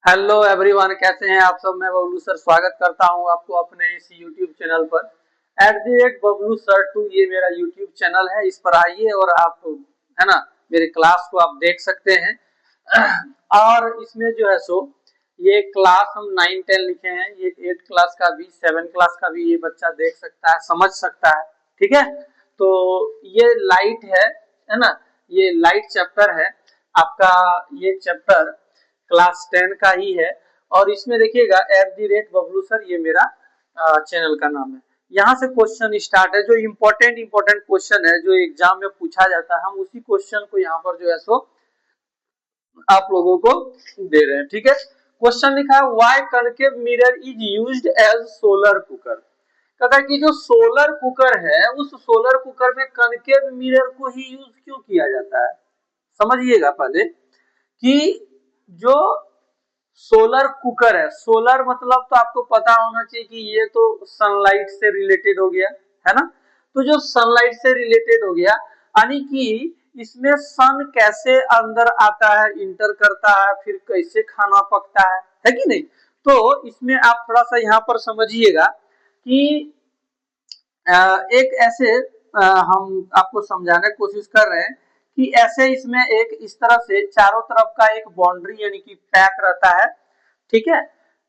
Hello everyone, कैसे हैं आप सब। मैं बबलू सर स्वागत करता हूं आपको अपने इस यूट्यूब चैनल पर। बबलू सर 2 ये मेरा यूट्यूब चैनल है। इस पर आइए और आप है ना मेरे क्लास को आप देख सकते हैं। और इसमें जो है सो ये क्लास हम 9 10 लिखे हैं। ये 8 क्लास का भी 7 क्लास का भी ये बच्चा देख सकता है, समझ सकता है। ठीक है, तो ये लाइट है ना। ये लाइट चैप्टर है आपका। ये चैप्टर क्लास 10 का ही है। और इसमें देखिएगा @बबलू सर ये मेरा चैनल का नाम है। यहाँ से क्वेश्चन स्टार्ट है, जो इम्पोर्टेंट क्वेश्चन है जो एग्जाम में पूछा जाता है, हम उसी क्वेश्चन को यहाँ पर जो है सो आप लोगों को दे रहे हैं। ठीक है, क्वेश्चन लिखा है why concave mirror is used as solar cooker. कहता है कि जो सोलर कुकर है उस सोलर कुकर में कनकेव मिरर को ही यूज क्यों किया जाता है। समझिएगा पहले कि जो सोलर कुकर है, सोलर मतलब तो आपको पता होना चाहिए कि ये तो सनलाइट से रिलेटेड हो गया, है ना। तो जो सनलाइट से रिलेटेड हो गया यानी कि इसमें सन कैसे अंदर आता है, इंटर करता है, फिर कैसे खाना पकता है कि नहीं। तो इसमें आप थोड़ा सा यहाँ पर समझिएगा कि एक ऐसे हम आपको समझाने की कोशिश कर रहे हैं कि ऐसे इसमें एक इस तरह से चारों तरफ का एक बाउंड्री यानी कि पैक रहता है। ठीक है,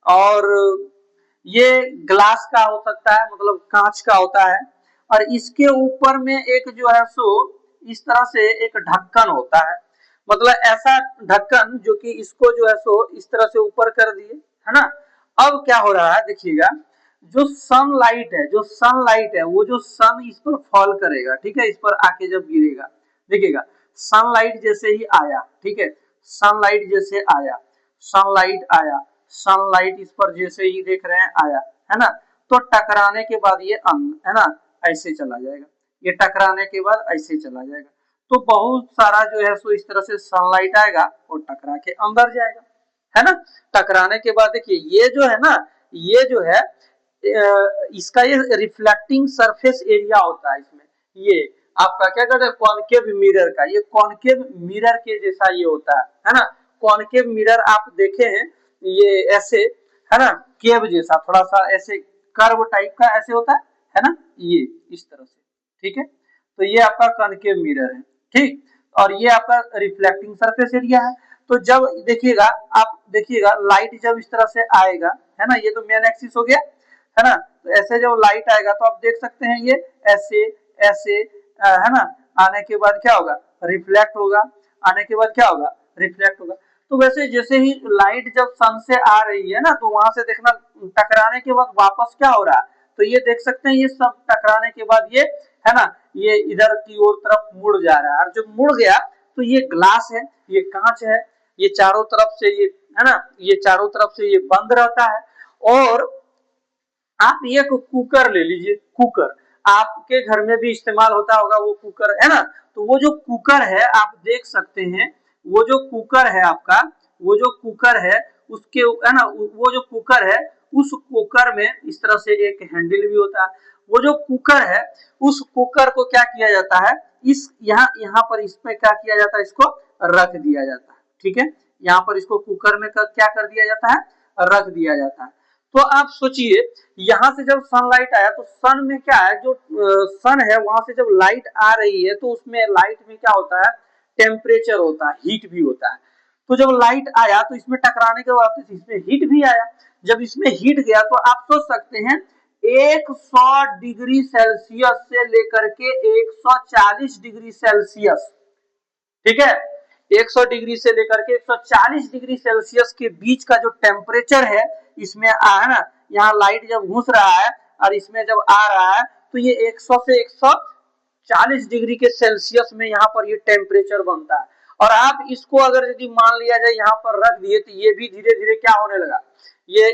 और ये ग्लास का हो सकता है, मतलब कांच का होता है। और इसके ऊपर में एक जो है सो इस तरह से एक ढक्कन होता है, मतलब ऐसा ढक्कन जो कि इसको जो है सो इस तरह से ऊपर कर दिए, है ना। अब क्या हो रहा है देखिएगा, जो सनलाइट है, वो जो सन इस पर फॉल करेगा, ठीक है, इस पर आके जब गिरेगा, देखिएगा सनलाइट जैसे ही आया, ठीक है, सनलाइट जैसे आया, सनलाइट आया, सनलाइट इस पर जैसे ही देख रहे हैं आया, है ना। तो टकराने के बाद ये है ना ऐसे चला जाएगा, ये टकराने के बाद ऐसे चला जाएगा। तो बहुत सारा जो है सो इस तरह से सनलाइट आएगा और टकरा के अंदर जाएगा, है ना। टकराने के बाद देखिए ये जो है ना, ये जो है इसका ये रिफ्लेक्टिंग सरफेस एरिया होता है इसमें। ये आपका क्या कहते हैं कॉनकेव मिरर का, ये कॉनकेव मिरर के जैसा ये होता है ना। कॉनकेव मिरर आप देखे हैं ये ऐसे, है ना, केव जैसा थोड़ा सा ऐसे कर्व टाइप का ऐसे होता है ना, ये इस तरह से। ठीक है, तो ये आपका कॉनकेव मिरर है। ठीक, और ये आपका रिफ्लेक्टिंग सरफेस एरिया है। तो जब देखिएगा, आप देखिएगा लाइट जब इस तरह से आएगा, है ना, ये तो मेन एक्सिस हो गया, है ना। तो ऐसे जब लाइट आएगा तो आप देख सकते हैं ये ऐसे ऐसे है ना। आने के बाद क्या होगा, रिफ्लेक्ट होगा। आने के बाद क्या होगा, रिफ्लेक्ट होगा। तो वैसे जैसे ही लाइट जब सन से आ रही है ना, तो वहां से देखना टकराने के बाद वापस क्या हो रहा है। तो ये देख सकते हैं ये सब टकराने के बाद ये, है ना, ये इधर की ओर तरफ मुड़ जा रहा है। और जब मुड़ गया तो ये ग्लास है, ये कांच है, ये चारों तरफ से ये, है ना, ये चारों तरफ से ये बंद रहता है। और आप ये कुकर ले लीजिए, कुकर आपके घर में भी इस्तेमाल होता होगा वो कुकर, है ना। तो वो जो कुकर है आप देख सकते हैं, वो जो कुकर है आपका, वो जो कुकर है उसके, है ना, वो जो कुकर है उस कुकर में इस तरह से एक हैंडल भी होता है। वो जो कुकर है उस कुकर को क्या किया जाता है, इस यहाँ यहाँ पर इस पे क्या किया जाता है, इसको रख दिया जाता है। ठीक है, यहाँ पर इसको कुकर में क्या कर दिया जाता है, रख दिया जाता है। तो आप सोचिए यहां से जब सनलाइट आया तो सन में क्या है, जो सन है वहां से जब लाइट आ रही है तो उसमें लाइट में क्या होता है, टेम्परेचर होता है, हीट भी होता है। तो जब लाइट आया तो इसमें टकराने के बाद इसमें हीट भी आया। जब इसमें हीट गया तो आप सोच सकते हैं 100 डिग्री सेल्सियस से लेकर के 140 डिग्री सेल्सियस, ठीक है, 100 डिग्री से लेकर के 140 डिग्री सेल्सियस के बीच का जो टेम्परेचर है इसमें है ना, यहाँ लाइट जब घुस रहा है और इसमें जब आ रहा है तो ये 100 से 140 डिग्री के सेल्सियस में यहाँ पर ये टेम्परेचर बनता है। और आप इसको अगर यदि मान लिया जाए यहाँ पर रख दिए तो ये भी धीरे धीरे क्या होने लगा, ये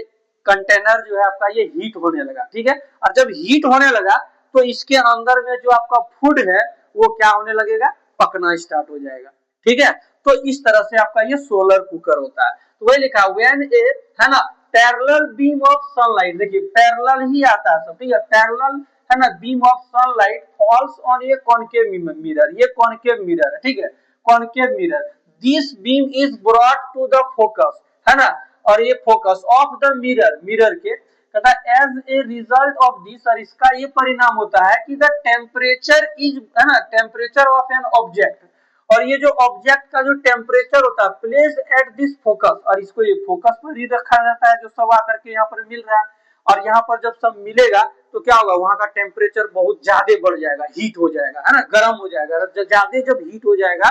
कंटेनर जो है आपका ये हीट होने लगा। ठीक है, और जब हीट होने लगा तो इसके अंदर में जो आपका फूड है वो क्या होने लगेगा, पकना स्टार्ट हो जाएगा। ठीक है, तो इस तरह से आपका ये सोलर कुकर होता है। तो वही लिखा व्हेन ए, है ना, पैरेलल बीम ऑफ सनलाइट, देखिए पैरेलल ही आता है सब, ठीक है, पैरेलल, है ना, beam of sunlight falls on a concave mirror, ये कॉनकेव मिरर है, ठीक है, concave mirror, this beam is brought to the focus, है ना। और ये focus of the mirror, mirror के तथा as a result of this, और इसका ये परिणाम होता है कि द टेम्परेचर इज, है ना, टेम्परेचर ऑफ एन ऑब्जेक्ट, और ये जो ऑब्जेक्ट का जो टेम्परेचर होता है प्लेस्ड एट दिस फोकस, और इसको ये फोकस पर ही रखा जाता है जो सब आकर के यहाँ पर मिल रहा है, और यहाँ पर जब सब मिलेगा तो क्या होगा, वहां का टेम्परेचर बहुत ज्यादा बढ़ जाएगा, हीट हो जाएगा, है ना, गर्म हो जाएगा, ज्यादा जब हीट हो जाएगा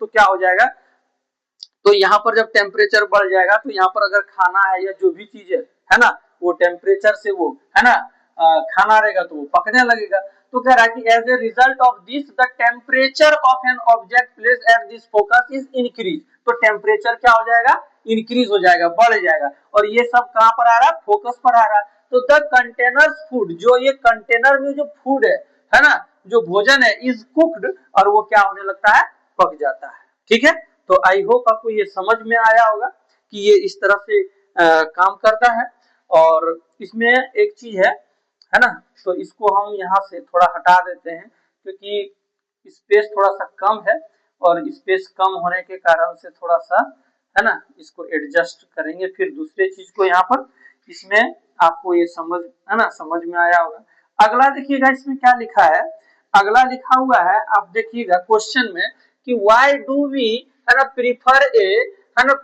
तो क्या हो जाएगा, तो यहाँ पर जब टेम्परेचर बढ़ जाएगा तो यहाँ पर अगर खाना है या जो भी चीज है ना, वो टेम्परेचर से वो, है ना, खाना रहेगा तो वो पकने लगेगा। तो कह रहा है कि as a result of this the temperature of an object placed at this focus is increase, तो टेम्परेचर क्या हो जाएगा, इंक्रीज हो जाएगा, बढ़ जाएगा, और ये सब कहाँ पर आ रहा है, फोकस पर आ रहा है। तो द कंटेनर्स फूड, जो ये कंटेनर में जो फूड है ना, जो भोजन है, इज कुक्ड, और वो क्या होने लगता है, पक जाता है। ठीक है, तो आई होप आपको ये समझ में आया होगा कि ये इस तरह से काम करता है। और इसमें एक चीज है ना, तो इसको हम यहाँ से थोड़ा हटा देते हैं क्योंकि स्पेस थोड़ा सा कम है, और स्पेस कम होने के कारण से थोड़ा सा, है ना, इसको एडजस्ट करेंगे, फिर दूसरे चीज को यहाँ पर, इसमें आपको ये समझ, है ना, समझ में आया होगा। अगला देखिएगा इसमें क्या लिखा है, अगला लिखा हुआ है, आप देखिएगा क्वेश्चन में कि व्हाई डू वी, है ना, प्रीफर ए, है ना,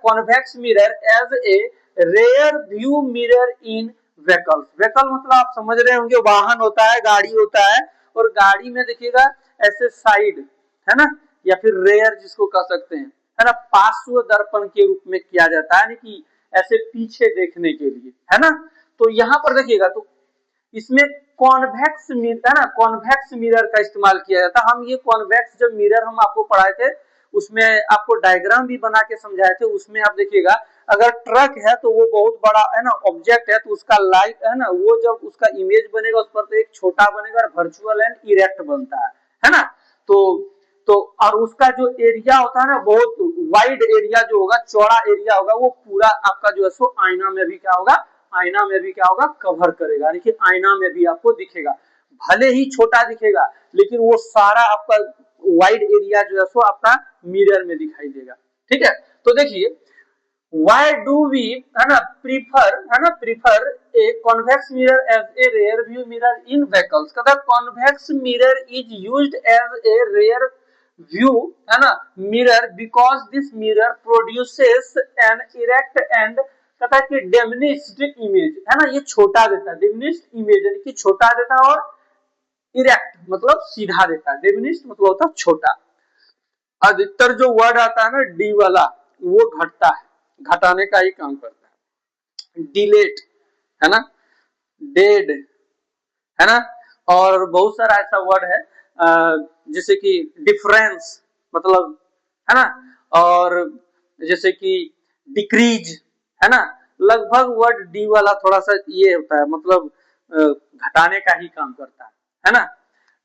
convex mirror as a rear view mirror in vehicles. Vehicle मतलब आप समझ रहे होंगे, वाहन होता है, गाड़ी होता है, और गाड़ी में देखिएगा ऐसे साइड, है ना, या फिर रेयर जिसको कह सकते हैं, है ना, पार्श्व दर्पण के रूप में किया जाता है, यानी कि ऐसे पीछे देखने के लिए, है ना। तो यहाँ पर देखिएगा तो इसमें कॉन्वेक्स मिरर, है ना, कॉन्वेक्स मिरर का इस्तेमाल किया जाता है। हम ये कॉन्वेक्स जब मिरर हम आपको पढ़ाए थे उसमें आपको डायग्राम भी बना के समझाए थे, उसमें आप देखिएगा अगर ट्रक है तो वो बहुत बड़ा, है ना, ऑब्जेक्ट है, तो उसका लाइट, है ना, वो जब उसका इमेज बनेगा उस पर तो एक छोटा बनेगा, वर्चुअल एंड इरेक्ट बनता है ना। तो और उसका जो एरिया होता है ना, बहुत वाइड एरिया जो होगा, चौड़ा एरिया होगा, वो पूरा आपका जो है सो आईना में भी क्या होगा, आईना में भी क्या होगा, कवर करेगा, यानी कि आईना में भी आपको दिखेगा, भले ही छोटा दिखेगा लेकिन वो सारा आपका वाइड एरिया जो है सो आपका मिरर में दिखाई देगा। ठीक है, तो देखिए why do we, है ना, prefer a convex mirror as a rear view mirror in vehicles, कहता convex mirror is used as a rear view, है ना, mirror because this mirror produces an erect and कहता है कि diminished image, है ना, ये छोटा देता है, diminished image यानी कि छोटा देता है, और इरेक्ट मतलब सीधा देता है, diminished मतलब होता है छोटा। अधिकतर जो वर्ड आता है ना डी वाला, वो घटता है, घटाने का ही काम करता है। डिलेट, है ना, डेड, है ना, और बहुत सारा ऐसा वर्ड है जैसे कि डिफरेंस मतलब, है ना, और जैसे कि डिक्रीज, है ना, लगभग वर्ड डी वाला थोड़ा सा ये होता है, मतलब घटाने का ही काम करता है ना।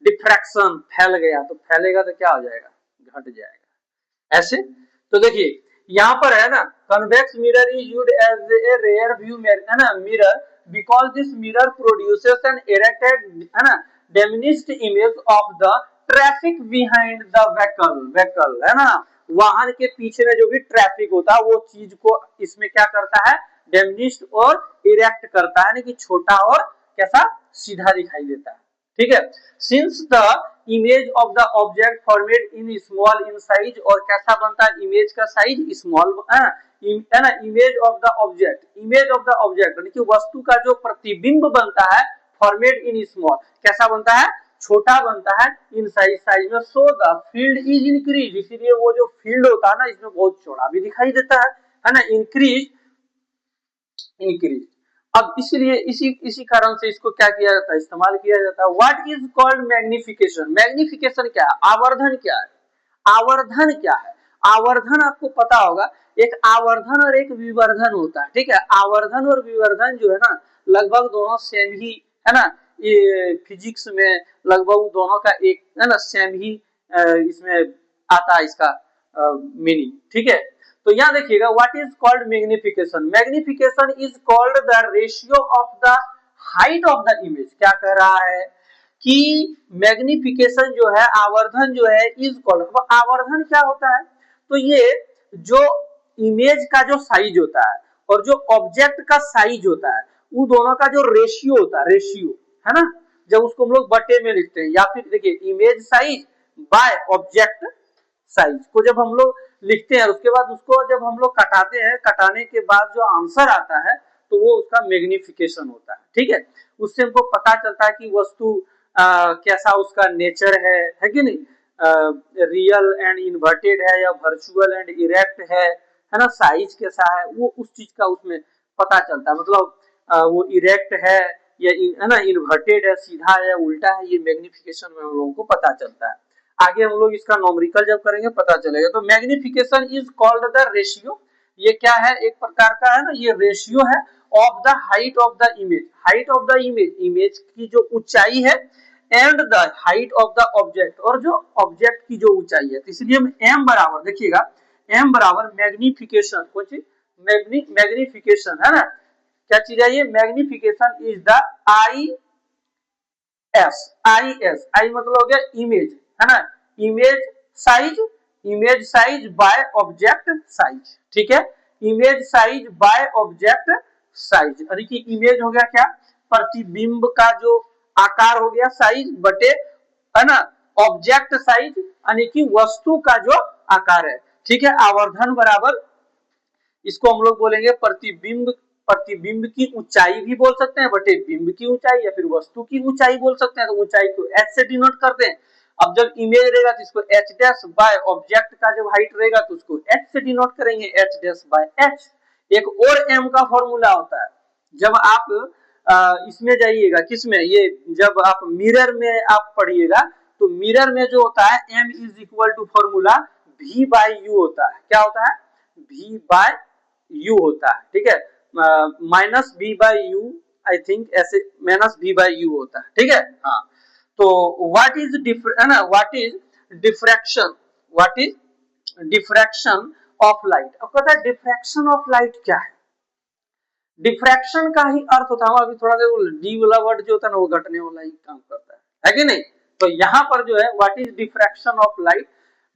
डिफ्रैक्शन, फैल गया, तो फैलेगा तो क्या हो जाएगा, घट जाएगा, ऐसे। तो देखिए यहाँ पर है ना, convex mirror is used as a rear view mirror, है ना, mirror because this mirror produces an erected, है ना, diminished image of the traffic behind the vehicle, है ना, वाहन के पीछे में जो भी ट्रैफिक होता है वो चीज को इसमें क्या करता है, डिमिनिश्ड और इरेक्ट करता है, यानी कि छोटा और कैसा, सीधा दिखाई देता है। ठीक है, since the image of the object format in small in size, और कैसा बनता है इमेज का साइज, स्मॉल, है ना, इमेज ऑफ द ऑब्जेक्ट यानी कि वस्तु का जो प्रतिबिंब बनता है, फॉर्मेट इन स्मॉल, कैसा बनता है, छोटा बनता है, इन साइज, साइज में, so the field is increase, इसीलिए वो जो फील्ड होता है ना इसमें बहुत चौड़ा भी दिखाई देता है ना, इंक्रीज। अब इसलिए इसी कारण से इसको क्या किया जाता है, इस्तेमाल किया जाता है। What is called magnification, magnification क्या है, आवर्धन क्या है, आवर्धन क्या है, आवर्धन आपको पता होगा, एक आवर्धन और एक विवर्धन होता है। ठीक है, आवर्धन और विवर्धन जो है ना लगभग दोनों सेम ही, है ना, ये फिजिक्स में लगभग दोनों का एक, है ना, सेम ही इसमें आता है इसका मीनिंग। ठीक है, तो यहाँ देखिएगा what is called magnification, magnification is called the ratio of the height of the image, क्या कह रहा है कि मैग्निफिकेशन जो है, आवर्धन जो है, इज कॉल्ड, आवर्धन क्या होता है, तो ये जो इमेज का जो साइज होता है और जो ऑब्जेक्ट का साइज होता है, वो दोनों का जो रेशियो होता है, रेशियो है ना, जब उसको हम लोग बटे में लिखते हैं, या फिर देखिए image size by object size को जब हम लोग लिखते हैं, उसके बाद उसको जब हम लोग कटाते हैं, कटाने के बाद जो आंसर आता है तो वो उसका मैग्निफिकेशन होता है। ठीक है, उससे हमको पता चलता है कि वस्तु कैसा उसका नेचर है कि नहीं, रियल एंड इन्वर्टेड है या वर्चुअल एंड इरेक्ट है ना, साइज कैसा है, वो उस चीज का उसमें पता चलता है। मतलब वो इरेक्ट है या है ना, इन्वर्टेड है, सीधा है, उल्टा है, ये मैग्निफिकेशन में हम लोगों को पता चलता है। आगे हम लोग इसका नॉमरिकल जब करेंगे पता चलेगा। तो magnification is called the ratio, ये क्या है, एक प्रकार का है ना, ये रेशियो है of the height of the image, height of the image, image की जो ऊंचाई है, and the height of the object, और जो ऑब्जेक्ट की जो ऊंचाई है। तो इसलिए हम एम बराबर, देखिएगा एम बराबर मैग्निफिकेशन, कौन चीज, मैग्निफिकेशन है ना, क्या चीज है ये, magnification is the I S, I मतलब हो गया इमेज, है ना, image size, image size by object size. ठीक है, image size by object size, यानी कि इमेज हो गया क्या, प्रतिबिंब का जो आकार हो गया, साइज बटे, है ना, ऑब्जेक्ट साइज यानी कि वस्तु का जो आकार है। ठीक है, आवर्धन बराबर, इसको हम लोग बोलेंगे प्रतिबिंब, प्रतिबिंब की ऊंचाई भी बोल सकते हैं बटे बिंब की ऊंचाई, या फिर वस्तु की ऊंचाई बोल सकते हैं। तो ऊंचाई को एच से डिनोट करते हैं। अब जब इमेज रहेगा तो इसको एच डैश बाय ऑब्जेक्ट का जब हाइट रहेगा तो उसको एच से डिनोट करेंगे, एच डैश बाय एच। एक और एम का फॉर्मूला होता है, जब आप इसमें जाइएगा, किसमें, ये जब आप मिरर में आप पढ़िएगा तो मिरर में जो होता है m is equal to formula v by u होता है। क्या होता है, वी बाय यू होता है। ठीक है, minus b by u, I think ऐसे माइनस बी बाई यू होता है। ठीक है, हाँ, तो व्हाट इज है ना, what is diffraction, what is diffraction of light. अब पता है डिफ्रैक्शन ऑफ लाइट क्या है, डिफ्रैक्शन का ही अर्थ होता है, अभी थोड़ा देर डी वाला वर्ड जो होता है ना वो घटने वाला ही काम करता है कि नहीं। तो यहाँ पर जो है what is diffraction of light,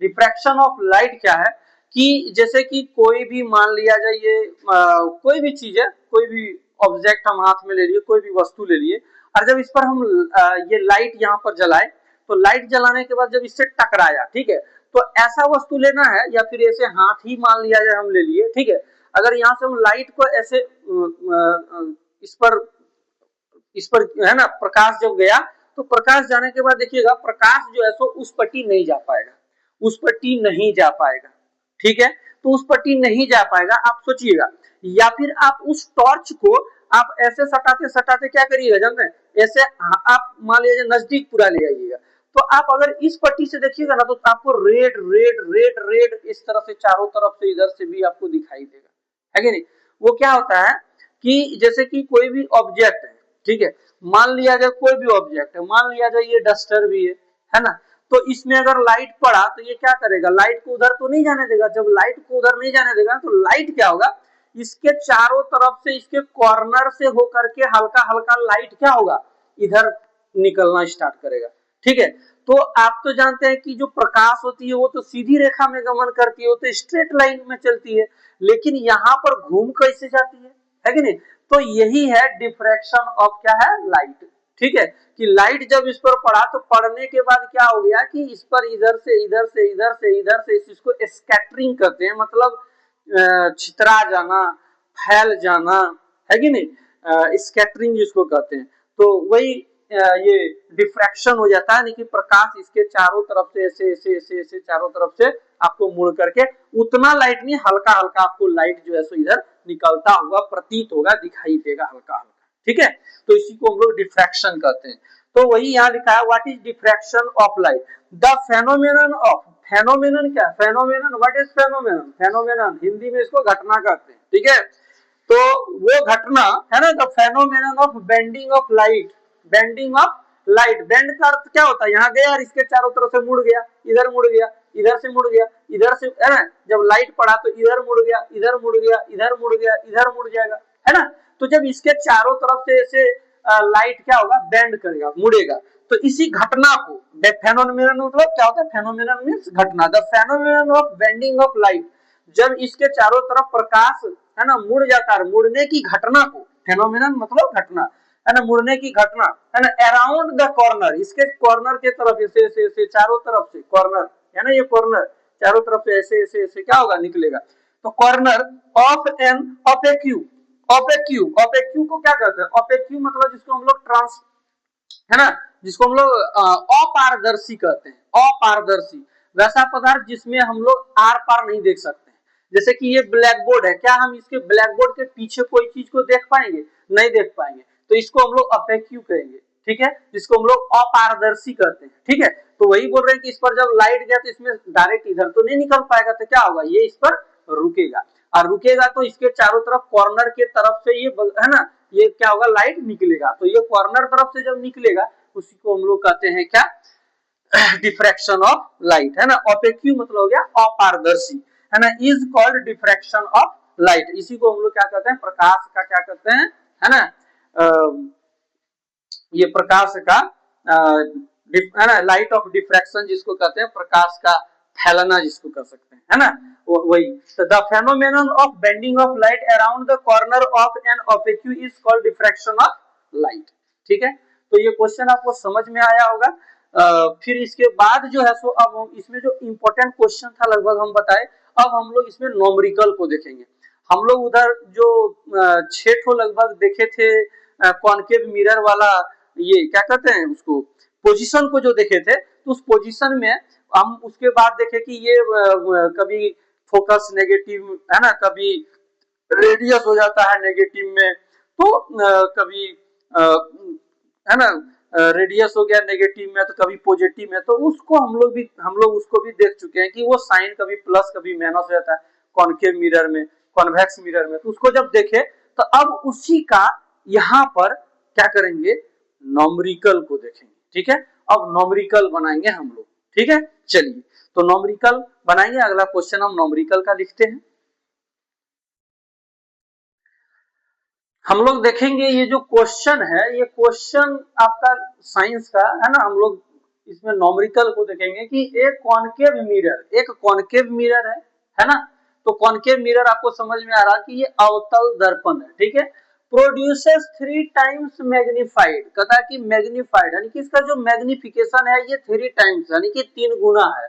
diffraction of light क्या है कि जैसे कि कोई भी मान लिया जाए ये कोई भी चीज है, कोई भी ऑब्जेक्ट हम हाथ में ले लिए, कोई भी वस्तु ले लिए, और जब इस पर हम ये लाइट यहाँ पर जलाए, तो लाइट जलाने के बाद जब इससे टकराया, ठीक है, तो ऐसा वस्तु लेना है, या फिर ऐसे हाथ ही मान लिया जाए हम ले लिए, ठीक है, अगर यहाँ से हम लाइट को ऐसे इस पर है ना, प्रकाश जब गया तो प्रकाश जाने के बाद देखिएगा प्रकाश जो है सो उस पट्टी नहीं जा पाएगा, उस पट्टी नहीं जा पाएगा। ठीक है, तो उस पट्टी नहीं जा पाएगा, आप सोचिएगा, या फिर आप उस टॉर्च को आप ऐसे सटाते सटाते क्या करिएगा जानते हैं, ऐसे आप मान लीजिए नजदीक पूरा ले आइएगा, तो आप अगर इस पट्टी से देखिएगा ना तो आपको रेड रेड रेड रेड इस तरह से चारों तरफ से इधर से भी आपको दिखाई देगा, है कि नहीं। वो क्या होता है कि जैसे कि कोई भी ऑब्जेक्ट है, ठीक है, मान लिया जाए कोई भी ऑब्जेक्ट है, मान लिया जाए ये डस्टर भी है ना, तो इसमें अगर लाइट पड़ा तो ये क्या करेगा, लाइट को उधर तो नहीं जाने देगा। जब लाइट को उधर नहीं जाने देगा तो लाइट क्या होगा, इसके चारों तरफ से, इसके कॉर्नर से होकर के हल्का हल्का लाइट क्या होगा, इधर निकलना स्टार्ट करेगा। ठीक है, तो आप तो जानते हैं कि जो प्रकाश होती है वो तो सीधी रेखा में गमन करती है, वो तो स्ट्रेट लाइन में चलती है, लेकिन यहाँ पर घूम कैसे जाती है कि नहीं। तो यही है डिफ्रैक्शन ऑफ क्या है, लाइट। ठीक है, कि लाइट जब इस पर पड़ा तो पड़ने के बाद क्या हो गया कि इस पर इधर से इधर से इधर से इधर से इसको स्कैटरिंग करते हैं, मतलब छितरा जाना, फैल जाना, है कि नहीं, स्कैटरिंग जिसको कहते हैं। तो वही ये डिफ्रैक्शन हो जाता है, यानी कि प्रकाश इसके चारों तरफ से ऐसे ऐसे ऐसे ऐसे चारों तरफ से आपको मुड़ करके, उतना लाइट नहीं, हल्का हल्का आपको लाइट जो है सो इधर निकलता हुआ प्रतीत होगा, दिखाई देगा हल्का हल्का। ठीक है, तो इसी को हम लोग डिफ्रैक्शन कहते हैं। तो वही यहाँ लिखा है what is diffraction of light, the phenomenon of, phenomenon क्या, phenomenon, what is phenomenon, phenomenon Hindi में इसको घटना कहते हैं। ठीक है, तो वो घटना है ना, the phenomenon of bending of light, bending of light, bend का अर्थ क्या होता है, यहाँ गया और इसके चारों तरफ से मुड़ गया, इधर मुड़ गया, इधर से मुड़ गया, इधर से, है ना, जब लाइट पड़ा तो इधर मुड़ गया, इधर मुड़ गया, इधर मुड़ गया, इधर मुड़ जाएगा, है ना। तो जब इसके चारों तरफ से ऐसे लाइट क्या होगा, बेंड करेगा, मुड़ेगा, तो इसी घटना को फेनोमेनन मतलब क्या होता है, फेनोमेनन मींस घटना, the phenomenon of bending of light, जब इसके चारों तरफ प्रकाश है ना मुड़ जाता है, मुड़ने की घटना को, फेनोमेनन मतलब घटना है ना, मुड़ने की घटना है ना, अराउंड द कॉर्नर, इसके कॉर्नर के तरफ ऐसे चारों तरफ से कॉर्नर है ना, ये कॉर्नर चारों तरफ से ऐसे क्या होगा, निकलेगा। तो corner of an of a cube, of a cube, of a cube को क्या कहते हैं, ऑफ ए क्यूब मतलब जिसको हम लोग ट्रांस है ना, जिसको हम लोग अपारदर्शी कहते हैं, अपारदर्शी वैसा पदार्थ जिसमें हम लोग आर पार नहीं देख सकते हैं। जैसे कि ये ब्लैक बोर्ड है, क्या हम इसके ब्लैक बोर्ड के पीछे कोई चीज को देख पाएंगे, नहीं देख पाएंगे, तो इसको हम लोग अपेक्यू कहेंगे, ठीक है, जिसको हम लोग अपारदर्शी कहते हैं, ठीक है। तो वही बोल रहे हैं कि इस पर जब लाइट गया तो इसमें डायरेक्ट इधर तो नहीं निकल पाएगा, तो क्या होगा, ये इस पर रुकेगा, और रुकेगा तो इसके चारों तरफ कॉर्नर के तरफ से ये है ना, ये क्या होगा, लाइट निकलेगा, तो ये कॉर्नर तरफ से जब निकलेगा उसी को हम लोग कहते हैं क्या, डिफ्रैक्शन ऑफ लाइट, है ना। ऑपेक्यू मतलब हो गया अपारदर्शी, है ना, is called diffraction of light, इसी को हम लोग क्या कहते हैं, प्रकाश का क्या कहते हैं, है ना, ये प्रकाश का है ना, लाइट ऑफ डिफ्रैक्शन जिसको कहते हैं, प्रकाश का फैलना जिसको कह सकते हैं, है ना, वही। The phenomenon of bending of light around the corner of an opaque is called diffraction of light, ठीक है। तो ये क्वेश्चन आपको समझ में आया होगा। फिर इसके बाद जो है सो अब हम इसमें जो इम्पोर्टेंट क्वेश्चन था लगभग हम बताए, अब हम लोग इसमें नोमरिकल को देखेंगे। हम लोग उधर जो 6 ठो लगभग देखे थे कॉनकेव मिरर वाला, ये क्या कहते हैं उसको, पोजीशन को जो देखे थे, तो उस पोजीशन में हम उसके बाद देखे कि ये कभी फोकस नेगेटिव है ना, कभी रेडियस हो जाता है नेगेटिव में, तो कभी है ना रेडियस हो गया नेगेटिव में, तो कभी पॉजिटिव में, तो उसको हम लोग उसको भी देख चुके हैं कि वो साइन कभी प्लस कभी माइनस हो जाता है कॉनकेव मिरर में, कॉन्वेक्स मिरर में। तो उसको जब देखे तो अब उसी का यहाँ पर क्या करेंगे, नॉमरिकल को देखेंगे, ठीक है। अब नॉमरिकल बनाएंगे हम लोग, ठीक है। चलिए तो नॉमरिकल बनाएंगे, अगला क्वेश्चन हम नॉमरिकल का लिखते हैं। हम लोग देखेंगे ये जो क्वेश्चन है, ये क्वेश्चन आपका साइंस का है ना, हम लोग इसमें नॉमरिकल को देखेंगे कि एक कॉनकेव मिरर है ना। तो कॉनकेव मिरर आपको समझ में आ रहा कि ये अवतल दर्पण है, ठीक है। प्रोड्यूसेस 3 टाइम्स मैग्निफाइड, कहता है कि मैग्निफाइड यानी कि इसका जो मैग्निफिकेशन है ये 3 टाइम्स यानी कि 3 गुना है।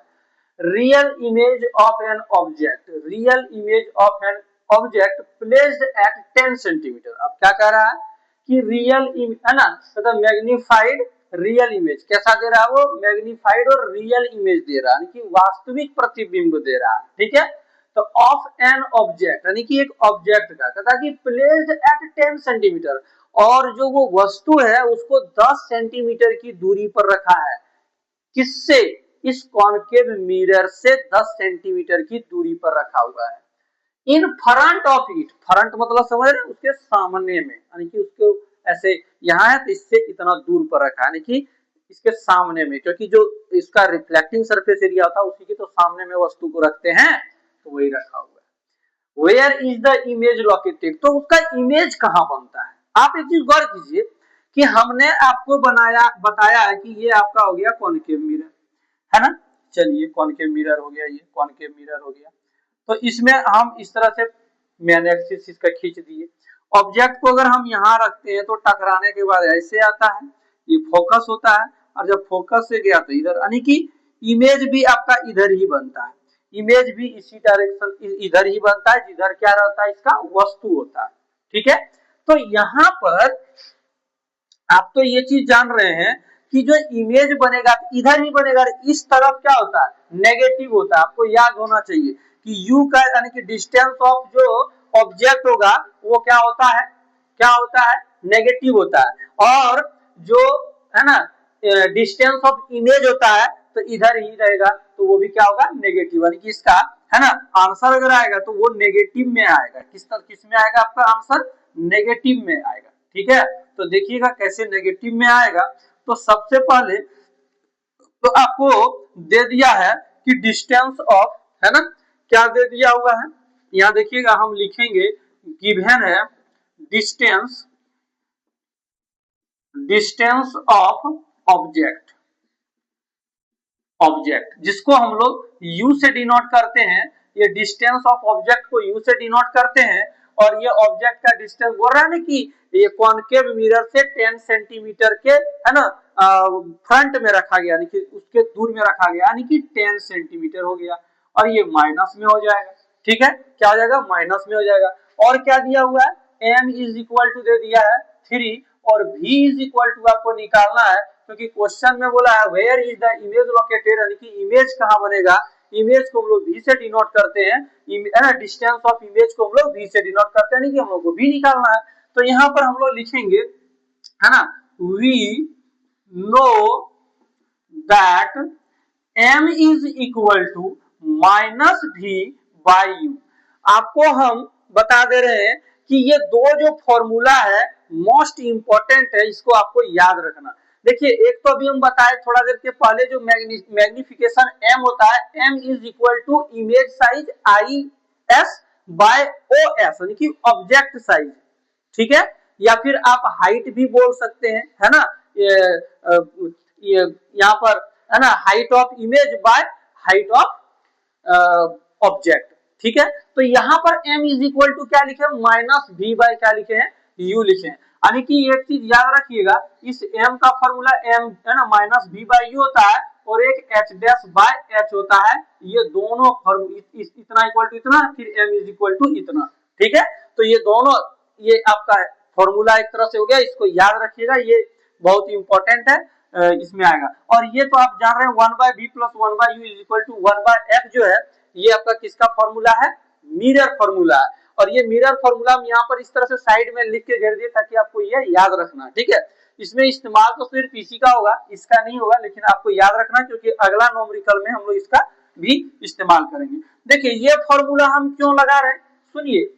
Real image of an object, real image of an object placed eight 10 centimetre. अब क्या कह रहा है कि रियल है ना, मतलब मैग्निफाइड रियल इमेज कैसा दे रहा है, वो मैग्निफाइड और रियल इमेज दे रहा है, यानी कि वास्तविक प्रतिबिंब दे रहा है, ठीक है। तो ऑफ एन ऑब्जेक्ट यानी कि एक ऑब्जेक्ट का, कहता कि प्लेस्ड एट 10 सेंटीमीटर, और जो वो वस्तु है उसको 10 सेंटीमीटर की दूरी पर रखा है, किससे, इस कॉनकेव मिरर से 10 सेंटीमीटर की दूरी पर रखा हुआ है। In front of it, front मतलब समझ रहे, उसके सामने में, यानी कि उसको ऐसे यहाँ है तो इससे इतना दूर पर रखा है, यानी कि इसके सामने में, क्योंकि जो इसका रिफ्लेक्टिंग सरफेस एरिया होता है उसी के तो सामने में वस्तु को रखते हैं, तो वही रखा हुआ है। Where is the image located, तो उसका इमेज कहाँ बनता है। आप एक चीज गौर कीजिए कि हमने आपको बताया है कि ये आपका हो गया कॉनकेव मिरर, है ना। चलिए कॉनकेव मिरर हो गया, ये कॉनकेव मिरर हो गया, तो इसमें हम इस तरह से मेन एक्सिस इसका खींच दिए। ऑब्जेक्ट को अगर हम यहाँ रखते हैं तो टकराने के बाद ऐसे आता है, ये फोकस होता है, और जब फोकस से गया तो इधर, यानी कि इमेज भी आपका इधर ही बनता है, इमेज भी इसी डायरेक्शन इधर ही बनता है जिधर क्या रहता है, इसका वस्तु होता है, ठीक है। तो यहाँ पर आप तो ये चीज जान रहे हैं कि जो इमेज बनेगा इधर ही बनेगा, इस तरफ क्या होता है, नेगेटिव होता है। आपको याद होना चाहिए कि u का यानी कि डिस्टेंस ऑफ जो ऑब्जेक्ट होगा वो क्या होता है, नेगेटिव होता है, और जो है ना डिस्टेंस ऑफ इमेज होता है तो इधर ही रहेगा, तो वो भी क्या होगा, नेगेटिव, यानी कि इसका है ना आंसर अगर आएगा तो वो नेगेटिव में आएगा। किस में आएगा आपका आंसर, नेगेटिव में आएगा, ठीक है। तो देखिएगा कैसे नेगेटिव में आएगा। तो सबसे पहले तो आपको दे दिया है कि डिस्टेंस ऑफ, है ना, क्या दे दिया हुआ है, यहाँ देखिएगा हम लिखेंगे, गिवन है डिस्टेंस ऑफ ऑब्जेक्ट, जिसको हम लोग u से डिनोट करते हैं, ये डिस्टेंस ऑफ ऑब्जेक्ट को यू से डिनोट करते हैं और ये ऑब्जेक्ट का डिस्टेंस बोल रहा है ना कि ये कॉनकेव मिरर से 10 सेंटीमीटर के है ना फ्रंट में रखा गया, यानी कि उसके दूर में रखा गया, यानी कि 10 सेंटीमीटर हो गया और ये माइनस में हो जाएगा। ठीक है, क्या हो जाएगा, माइनस में हो जाएगा। और क्या दिया हुआ है, m इज इक्वल टू दे दिया है 3 और v इज इक्वल टू आपको निकालना है, क्योंकि क्वेश्चन में बोला है where is the image located, यानी कि इमेज कहां बनेगा। इमेज को हम लोग v से डिनोट करते हैं, है ना, डिस्टेंस ऑफ इमेज को हम लोग v से डिनोट करते हैं, नहीं कि हम लोग को v निकालना है। तो यहाँ पर हम लोग लिखेंगे, है ना, we know that m is equal to minus v by u। आपको हम बता दे रहे हैं कि ये दो जो फॉर्मूला है मोस्ट इंपॉर्टेंट है, इसको आपको याद रखना। देखिए, एक तो अभी हम बताए थोड़ा देर के पहले जो मैग्निफिकेशन m होता है, m is equal to image size I S by O S, यानी कि ऑब्जेक्ट साइज। ठीक है, या फिर आप हाइट भी बोल सकते हैं, है ना, ये यहाँ पर, है ना, height of image by height of object. ठीक है, तो यहाँ पर m इज इक्वल टू क्या लिखे, माइनस v बाय क्या लिखे हैं, u लिखे हैं। यानी कि एक चीज याद रखिएगा, इस m का फॉर्मूला m है ना माइनस v बाय u होता है और एक h डैश बाय h होता है। ये दोनों इतना इक्वल टू इतना, फिर m इज इक्वल टू इतना। ठीक है, तो ये दोनों, ये आपका फॉर्मूला एक तरह से हो गया, इसको याद रखिएगा, ये बहुत इंपॉर्टेंट है, इसमें आएगा। और ये तो आप जान रहे हैं 1 by v plus 1 by u is equal to 1 by f जो है, ये आपका किसका फॉर्मूला है, मिरर फॉर्मूला है। और ये मिरर फॉर्मूला हम यहाँ पर इस तरह से साइड में लिख के घेर दिए ताकि आपको ये याद रखना। ठीक है, इसमें इस्तेमाल तो सिर्फ इसी का होगा, इसका नहीं होगा, लेकिन आपको याद रखना क्योंकि अगला न्यूमेरिकल में हम लोग इसका भी इस्तेमाल करेंगे। देखिए, ये फॉर्मूला हम क्यों लगा रहे हैं, सुनिए,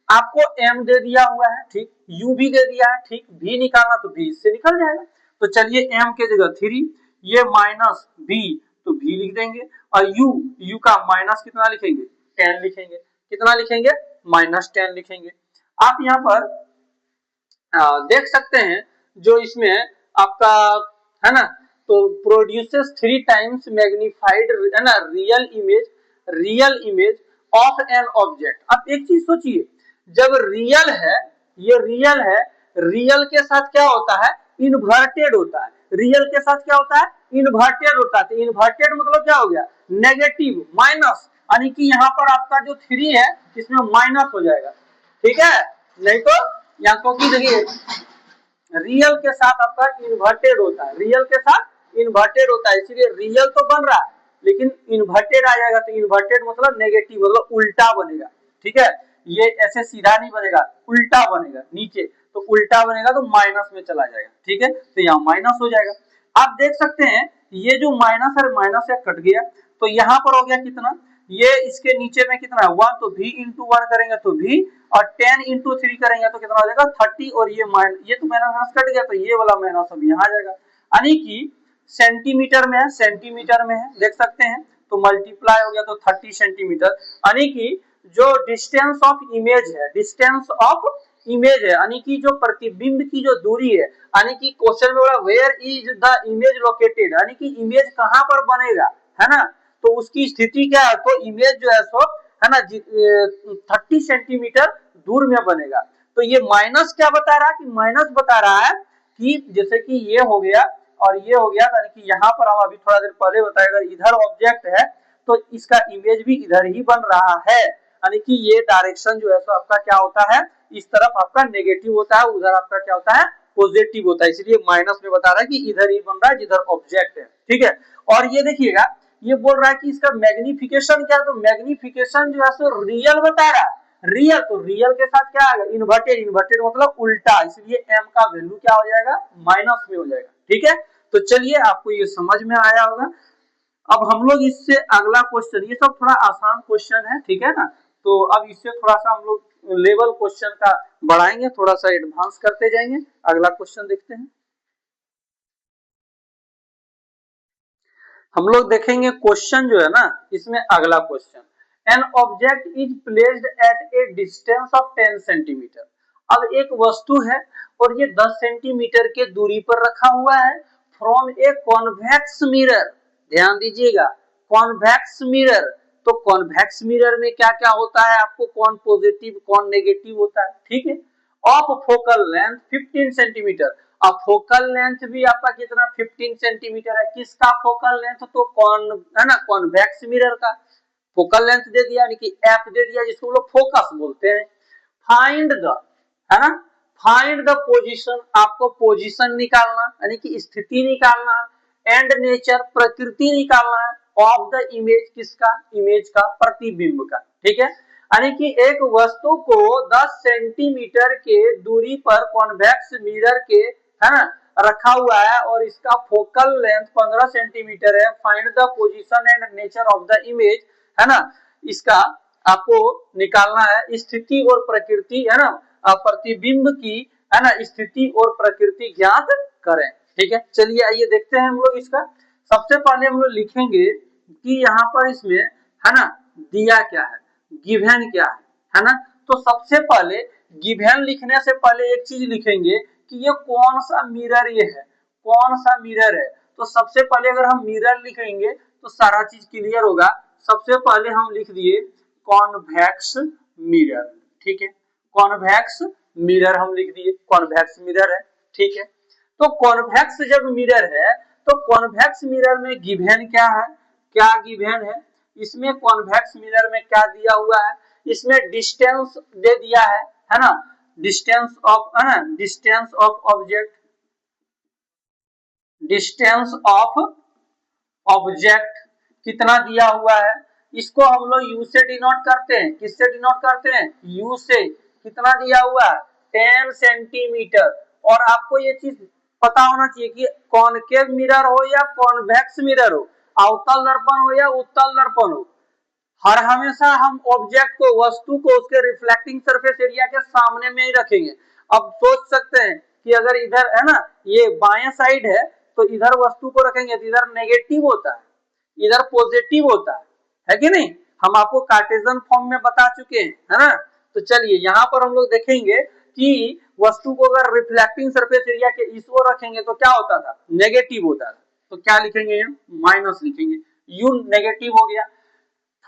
आपको m दे दिया हुआ है, ठीक, u भी दे दिया है, ठीक, v निकालना तो v इससे निकल जाएगा। तो चलिए m के जगह 3, ये माइनस v तो v लिख देंगे, और u का माइनस कितना लिखेंगे, 10 लिखेंगे। कितना लिखेंगे, माइनस 10 लिखेंगे। आप यहाँ पर देख सकते हैं, जो इसमें आपका है ना, तो प्रोड्यूसेस 3 टाइम्स मैग्निफाइड, है ना, real image of an object. अब एक चीज सोचिए, जब रियल है, ये रियल है, रियल के साथ क्या होता है, इन्वर्टेड होता है। रियल के साथ क्या होता है, इन्वर्टेड होता है। तो इन्वर्टेड मतलब क्या हो गया, नेगेटिव, माइनस, यानी कि यहाँ पर आपका जो 3 है इसमें माइनस हो जाएगा। ठीक है, नहीं तो यहाँ को की देखिए, रियल के साथ आपका इन्वर्टेड होता है, रियल के साथ इन्वर्टेड होता है, इसलिए रियल तो बन रहा है लेकिन इन्वर्टेड आ जाएगा। तो इन्वर्टेड मतलब नेगेटिव, मतलब उल्टा बनेगा। ठीक है, ये ऐसे सीधा नहीं बनेगा, उल्टा बनेगा नीचे, तो उल्टा बनेगा तो माइनस में चला जाएगा। ठीक है, तो यहाँ माइनस हो जाएगा। आप देख सकते हैं, ये जो माइनस है, माइनस से कट गया, तो यहाँ पर हो गया कितना, ये इसके नीचे में कितना है 1, तो v इंटू 1 करेंगे तो v, और 10 इंटू 3 करेंगे तो कितना हो जाएगा 30, और ये ये तो माइनस कट गया, तो ये वाला माइनस अब यहाँ आ जाएगा। यानी कि सेंटीमीटर में है, सेंटीमीटर में है, देख सकते हैं, तो मल्टीप्लाई हो गया तो 30 सेंटीमीटर। यानी कि जो डिस्टेंस ऑफ इमेज है, डिस्टेंस ऑफ इमेज है, यानी कि जो प्रतिबिंब की जो दूरी है, यानी कि क्वेश्चन में बोला where is the image located, यानी कि इमेज कहां पर बनेगा, है ना, तो उसकी स्थिति क्या है, तो इमेज जो है सो, है ना, 30 सेंटीमीटर दूर में बनेगा। तो ये माइनस क्या बता रहा है, कि माइनस बता रहा है कि जैसे कि ये हो गया और ये हो गया, यानी कि यहाँ पर हम अभी थोड़ा देर पहले बताया, अगर इधर ऑब्जेक्ट है तो इसका इमेज भी इधर ही बन रहा है, यानी कि ये डायरेक्शन जो है सो आपका क्या होता है, इस तरफ आपका नेगेटिव होता है, उधर आपका क्या होता है, पॉजिटिव होता है, इसलिए माइनस में बता रहा है कि इधर ही बन रहा है जिधर ऑब्जेक्ट है। ठीक है, और ये देखिएगा, ये बोल रहा है कि इसका मैग्निफिकेशन क्या है, तो मैग्निफिकेशन जो है सो रियल बता रहा है, रियल, तो रियल के साथ क्या आएगा, इन्वर्टेड, इन्वर्टेड मतलब उल्टा, इसलिए m का वैल्यू क्या हो जाएगा, माइनस में हो जाएगा। ठीक है, तो चलिए, आपको ये समझ में आया होगा। अब हम लोग इससे अगला क्वेश्चन, ये सब थोड़ा आसान क्वेश्चन है, ठीक है ना, तो अब इससे थोड़ा सा हम लोग लेवल क्वेश्चन का बढ़ाएंगे, थोड़ा सा एडवांस करते जाएंगे। अगला क्वेश्चन देखते हैं, हम लोग देखेंगे क्वेश्चन जो है ना, इसमें अगला question, an object is placed at A distance of 10 centimetre. अब एक वस्तु है और ये 10 सेंटीमीटर के दूरी पर रखा हुआ है फ्रॉम ए कॉन्वेक्स मिरर, ध्यान दीजिएगा, कॉन्वेक्स मिरर। तो कॉन्वेक्स मिरर में क्या क्या होता है, आपको कौन पॉजिटिव कौन नेगेटिव होता है, ठीक है। ऑफ फोकल लेंथ 15 सेंटीमीटर, अब फोकल लेंथ भी आपका कितना 15 सेंटीमीटर है, किसका फोकल लेंथ, तो कौन है ना कॉन्वेक्स मिरर का फोकल लेंथ दे दिया, यानी कि एफ दे दिया, जिसको हम लोग फोकस बोलते हैं। फाइंड द, है ना, फाइंड द पोजीशन, आपको पोजीशन निकालना यानी कि स्थिति निकालना, एंड नेचर प्रकृति निकालना है, ऑफ द इमेज, किसका, इमेज का, प्रतिबिंब का, ठीक है। यानी कि एक वस्तु को 10 सेंटीमीटर के दूरी पर कॉन्वेक्स मिरर के, है ना, रखा हुआ है और इसका फोकल लेंथ 15 सेंटीमीटर है। Find the position and nature of the image, है ना, इसका आपको निकालना है स्थिति और प्रकृति, है ना, प्रतिबिंब की, है ना, स्थिति और प्रकृति ज्ञात करें, ठीक है। चलिए आइए देखते हैं हम लोग इसका। सबसे पहले हम लोग लिखेंगे कि यहाँ पर इसमें, है ना, दिया क्या है, गिवन क्या है ना। तो सबसे पहले गिवन लिखने से पहले एक चीज लिखेंगे कि ये कौन सा मिरर ये है, कौन सा मिरर है। तो सबसे पहले अगर हम मिरर लिखेंगे तो सारा चीज क्लियर होगा। सबसे पहले हम लिख दिए कॉन्वेक्स मिरर, ठीक है, कॉन्वेक्स मिरर हम लिख दिए, कॉन्वेक्स मिरर है, ठीक है। तो कॉन्वेक्स जब मिरर है तो कॉन्वेक्स मिरर में गिवन क्या है, क्या गिवन है, इसमें कॉन्वेक्स मिरर में क्या दिया हुआ है, इसमें डिस्टेंस दे दिया है ना, डिस्टेंस ऑफ, है ना, distance of object, distance of object कितना दिया हुआ है, इसको हम लोग यू से डिनोट करते हैं, किससे डिनोट करते हैं, यू से। कितना दिया हुआ है 10 सेंटीमीटर। और आपको ये चीज पता होना चाहिए कि कॉनकेव मिरर हो या कॉन्वेक्स मिरर हो, अवतल दर्पण हो या उत्तल दर्पण हो, हर हमेशा हम ऑब्जेक्ट को, वस्तु को उसके रिफ्लेक्टिंग सरफेस एरिया के सामने में ही रखेंगे। अब सोच सकते हैं कि अगर इधर, है ना, ये बाएं साइड है तो इधर वस्तु को रखेंगे तो इधर नेगेटिव होता है, इधर पॉजिटिव होता है कि नहीं, हम आपको कार्टेशियन फॉर्म में बता चुके हैं, है ना। तो चलिए यहाँ पर हम लोग देखेंगे कि वस्तु को अगर रिफ्लेक्टिंग सरफेस एरिया के इस ओर रखेंगे तो क्या होता था, नेगेटिव होता था। तो क्या लिखेंगे, माइनस लिखेंगे, यू नेगेटिव हो गया।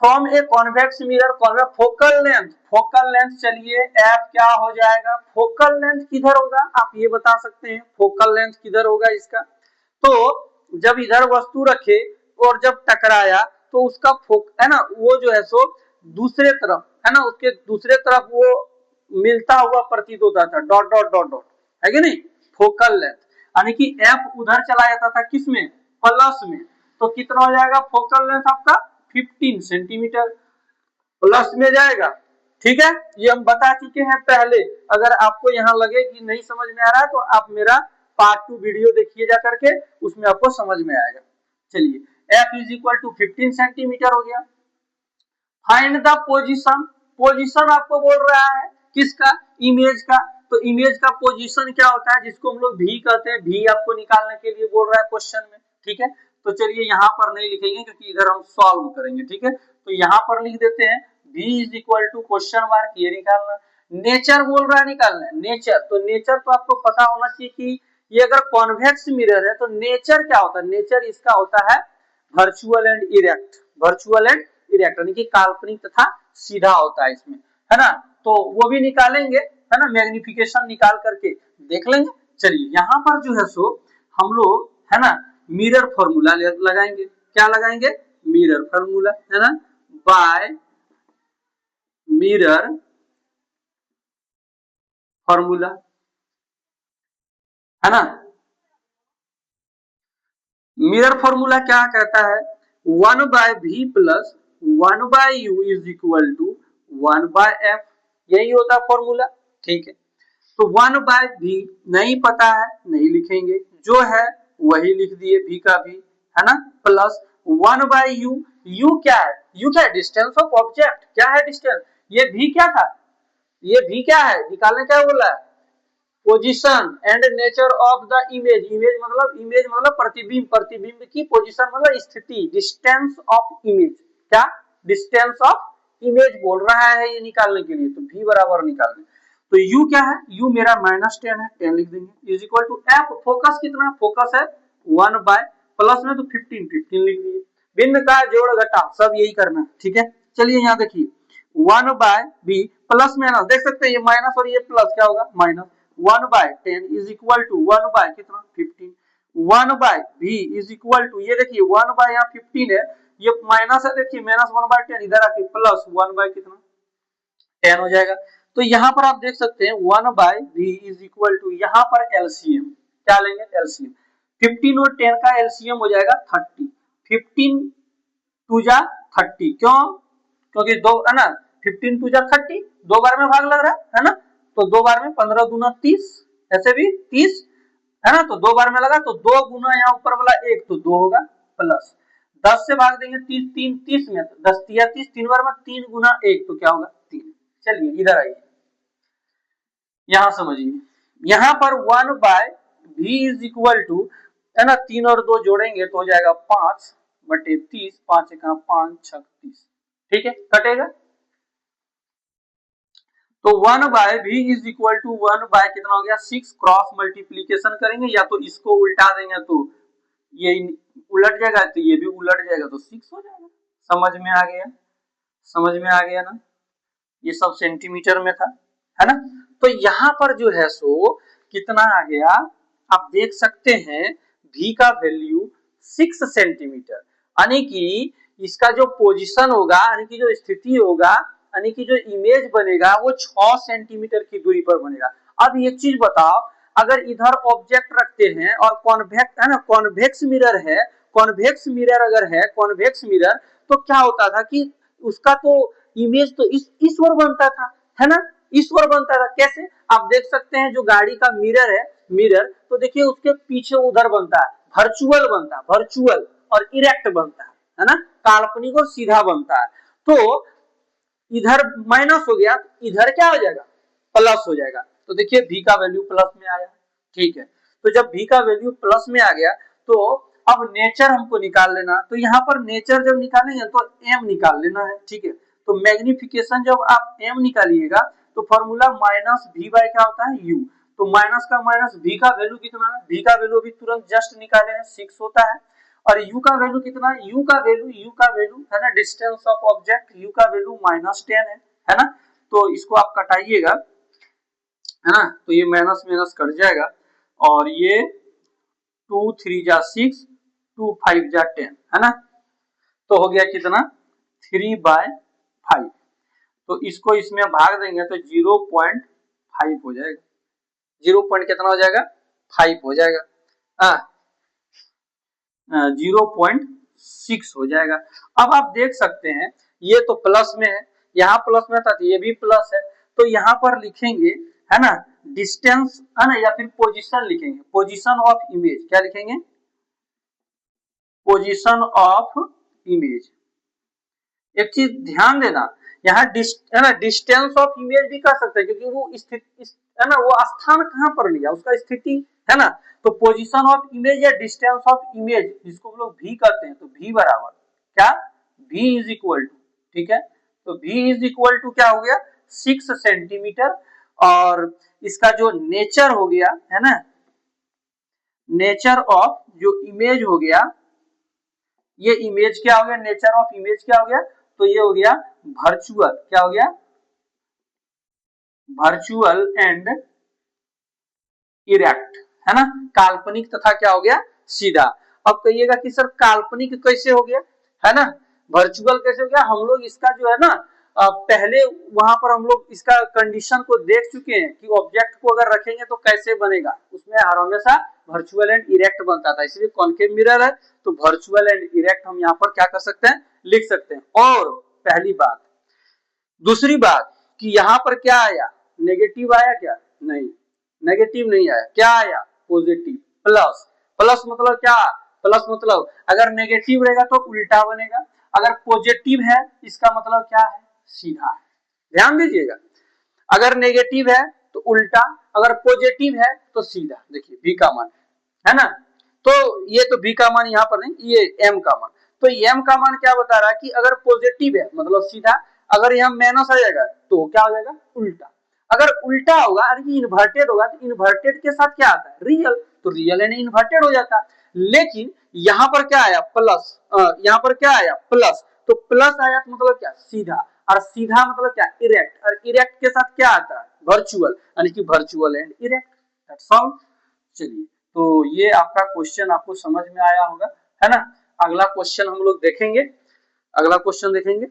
From a convex mirror, convex focal length, focal length चलिए एफ क्या हो जाएगा, फोकल लेंथ किधर होगा, आप ये बता सकते हैं फोकल लेंथ किधर होगा इसका। तो जब इधर वस्तु रखे और जब टकराया तो उसका है ना, वो जो है सो दूसरे तरफ, है ना, उसके दूसरे तरफ वो मिलता हुआ प्रतीत होता था, डॉट डॉट डॉट डॉट, है कि नहीं, फोकल लेंथ। यानी कि एफ उधर चला जाता था किसमें, प्लस में। तो कितना हो जाएगा फोकल लेंथ आपका 15 सेंटीमीटर प्लस में जाएगा, ठीक है। ये हम बता चुके हैं पहले। अगर आपको यहाँ लगे कि नहीं समझ में आ रहा है तो आप मेरा पार्ट 2 वीडियो देखिए जा करके, उसमें आपको समझ में आएगा। चलिए f is equal to 15 centimetre हो गया। फाइंड द पोजीशन, पोजीशन आपको बोल रहा है किसका, इमेज का। तो इमेज का पोजीशन क्या होता है, जिसको हम लोग भी कहते हैं, भी आपको निकालने के लिए बोल रहा है क्वेश्चन में, ठीक है। तो चलिए यहाँ पर नहीं लिखेंगे क्योंकि इधर हम सॉल्व करेंगे, ठीक है। तो यहाँ पर लिख देते हैं v is equal to question mark, ये निकालना। नेचर बोल रहा है निकालना है, नेचर। तो नेचर तो आपको पता होना चाहिए कि ये अगर कॉन्वेक्स मिरर है तो नेचर क्या होता है, नेचर इसका होता है virtual and erect, virtual and erect यानी कि काल्पनिक तथा सीधा होता है इसमें, है ना। तो वो भी निकालेंगे, है ना, मैग्निफिकेशन निकाल करके देख लेंगे। चलिए यहाँ पर जो है सो हम लोग, है ना, मिरर फॉर्मूला लगाएंगे। क्या लगाएंगे, मिरर फॉर्मूला, है ना, बाय मिरर फॉर्मूला, है ना। मिरर फॉर्मूला क्या कहता है, 1 by v plus 1 by u is equal to 1 by f, यही होता है फॉर्मूला, ठीक है। तो 1 बाय v नहीं पता है, नहीं लिखेंगे, जो है वही लिख दिए, v का v, है ना, प्लस 1 बाय यू, यू क्या है, यू क्या है, डिस्टेंस ऑफ ऑब्जेक्ट, क्या है डिस्टेंस, ये v क्या था, ये v क्या है, निकालने क्या बोला है, position and nature of the image, image मतलब प्रतिबिंब, प्रतिबिंब की पोजीशन मतलब स्थिति, डिस्टेंस ऑफ इमेज, क्या, डिस्टेंस ऑफ इमेज बोल रहा है ये निकालने के लिए। तो v बराबर निकालने, तो u क्या है, u मेरा -10 है, 10 लिख देंगे, is equal to f, focus कितना, फोकस है 1 बाय, प्लस में तो 15 लिख दिए, भिन्न का जोड़ घटा सब यही करना, ठीक है। चलिए यहाँ देखिए 1/b प्लस माइनस देख सकते हैं, ये माइनस और ये प्लस क्या होगा minus. 1/10 is equal to 1 by कितना 15। 1/b इज इक्वल टू ये देखिए 1 बाय यहाँ 15 है, ये माइनस है, देखिए माइनस 1/10 इधर आके प्लस 1 बाय कितना 10 हो जाएगा। तो यहाँ पर आप देख सकते हैं 1/b इज इक्वल टू यहाँ पर एलसीएम क्या लेंगे एलसीएम 15 और 10 का एलसीएम हो जाएगा 30। 15 टू जा 30 क्यों, क्योंकि दो है ना 15 टू जा 30 दो बार में भाग लग रहा है ना, तो दो बार में 15 दूना 30 ऐसे भी 30 है ना, तो दो बार में लगा तो दो गुना यहाँ ऊपर वाला एक तो दो होगा प्लस 10 से भाग देंगे 30 3 30 में 10 तिया 30 तीन बार में 3 गुना एक तो क्या होगा 3। चलिए इधर आइए यहां समझिए, यहां पर 1/b इज इक्वल टू है ना 3 और 2 जोड़ेंगे तो हो जाएगा 5/30 5 1 5 6 30 ठीक है कटेगा। तो 1/b is equal to 1 by कितना हो गया 6 क्रॉस मल्टीप्लीकेशन करेंगे या तो इसको उल्टा देंगे तो ये उलट जाएगा तो ये भी उलट जाएगा तो 6 हो जाएगा। समझ में आ गया, समझ में आ गया ना, ये सब सेंटीमीटर में था है ना। तो यहाँ पर जो है सो कितना आ गया आप देख सकते हैं v का वैल्यू 6 सेंटीमीटर, यानी कि इसका जो पोजीशन होगा यानी कि जो स्थिति होगा यानी कि जो इमेज बनेगा वो 6 सेंटीमीटर की दूरी पर बनेगा। अब एक चीज बताओ, अगर इधर ऑब्जेक्ट रखते हैं और कॉन्वेक्स है ना कॉन्वेक्स मिरर है, कॉन्वेक्स मिरर अगर है कॉन्वेक्स मिरर तो क्या होता था कि उसका तो इमेज तो इस ओर बनता था है ना, इस ओर बनता था। कैसे आप देख सकते हैं जो गाड़ी का मिरर है मिरर तो देखिए उसके पीछे उधर बनता है वर्चुअल बनता है, वर्चुअल और इरेक्ट बनता है ना, काल्पनिक और सीधा बनता है। तो इधर माइनस हो गया इधर क्या हो जाएगा प्लस हो जाएगा। तो देखिए v का वैल्यू प्लस में आया, ठीक है। तो जब v का वैल्यू प्लस में आ गया तो अब नेचर हमको निकाल लेना, तो यहाँ पर नेचर जब निकालेंगे तो m निकाल लेना है, ठीक है। तो मैग्निफिकेशन जब आप m निकालिएगा तो फॉर्मूला माइनस v बाय क्या होता है u, तो माइनस का माइनस v का वैल्यू कितना है, v का वैल्यू अभी तुरंत जस्ट निकाले हैं 6 होता है, और u का वैल्यू कितना है, u का वैल्यू है ना डिस्टेंस ऑफ ऑब्जेक्ट u का वैल्यू -10 है ना। तो इसको आप कटाइएगा है ना, तो ये माइनस माइनस कट जाएगा और ये 2 3 जा 6 2 5 जा 10 है ना, तो हो गया कितना 3/5। तो इसको इसमें भाग देंगे तो 0.5 हो जाएगा, 0 पॉइंट कितना हो जाएगा 5 हो जाएगा, 0.6 हो जाएगा। अब आप देख सकते हैं ये तो प्लस में है, यहाँ प्लस में था ये भी प्लस है, तो यहाँ पर लिखेंगे है ना डिस्टेंस है ना या फिर पोजीशन लिखेंगे, पोजीशन ऑफ इमेज क्या लिखेंगे पोजीशन ऑफ इमेज। एक चीज ध्यान देना यहाँ है ना डिस्टेंस ऑफ इमेज भी कर सकते हैं क्योंकि वो स्थिति है ना वो स्थान कहाँ पर लिया उसका स्थिति है ना। तो पोजीशन ऑफ इमेज या डिस्टेंस ऑफ इमेज जिसको हम लोग v कहते हैं तो v बराबर क्या v इज इक्वल टू, ठीक है। तो v इज इक्वल टू क्या हो गया 6 सेंटीमीटर, और इसका जो नेचर हो गया है ना नेचर ऑफ जो इमेज हो गया, ये इमेज क्या हो गया नेचर ऑफ इमेज क्या हो गया, तो ये हो गया वर्चुअल क्या हो गया वर्चुअल एंड इरेक्ट है ना, काल्पनिक तथा क्या हो गया सीधा। अब कहिएगा कि सर काल्पनिक कैसे हो गया है ना वर्चुअल कैसे हो गया, हम लोग इसका जो है ना पहले वहां पर हम लोग इसका कंडीशन को देख चुके हैं कि ऑब्जेक्ट को अगर रखेंगे तो कैसे बनेगा, उसमें हर हमेशा वर्चुअल एंड इरेक्ट बनता था, इसलिए कॉन्केव मिरर है तो वर्चुअल एंड इरेक्ट हम यहाँ पर क्या कर सकते हैं लिख सकते हैं। और पहली बात, दूसरी बात कि यहाँ पर क्या आया नेगेटिव आया क्या, नहीं नेगेटिव नहीं आया, क्या आया पॉजिटिव प्लस, प्लस मतलब क्या प्लस मतलब अगर नेगेटिव रहेगा तो उल्टा बनेगा, अगर पॉजिटिव है इसका मतलब क्या है सीधा है। ध्यान दीजिएगा अगर नेगेटिव है तो उल्टा, अगर पॉजिटिव है तो सीधा। देखिए v का मान है ना, तो ये तो v का मान यहाँ पर नहीं ये m का मान, तो m का मान क्या बता रहा है कि अगर पॉजिटिव है मतलब सीधा, अगर यहाँ माइनस आ जाएगा तो क्या हो जाएगा उल्टा, अगर उल्टा होगा यानी कि इन्वर्टेड होगा तो इन्वर्टेड के साथ क्या आता है रियल, तो रियल एंड इन्वर्टेड हो जाता है। लेकिन यहाँ पर क्या आया प्लस, यहाँ पर क्या आया प्लस, तो प्लस आया तो मतलब क्या सीधा, और सीधा मतलब क्या इरेक्ट, और इरेक्ट के साथ क्या आता है वर्चुअल, यानी कि virtual and erect, that's all. चलिए, तो ये आपका क्वेश्चन आपको समझ में आया होगा, है ना। अगला क्वेश्चन हम लोग देखेंगे, अगला क्वेश्चन देखेंगे।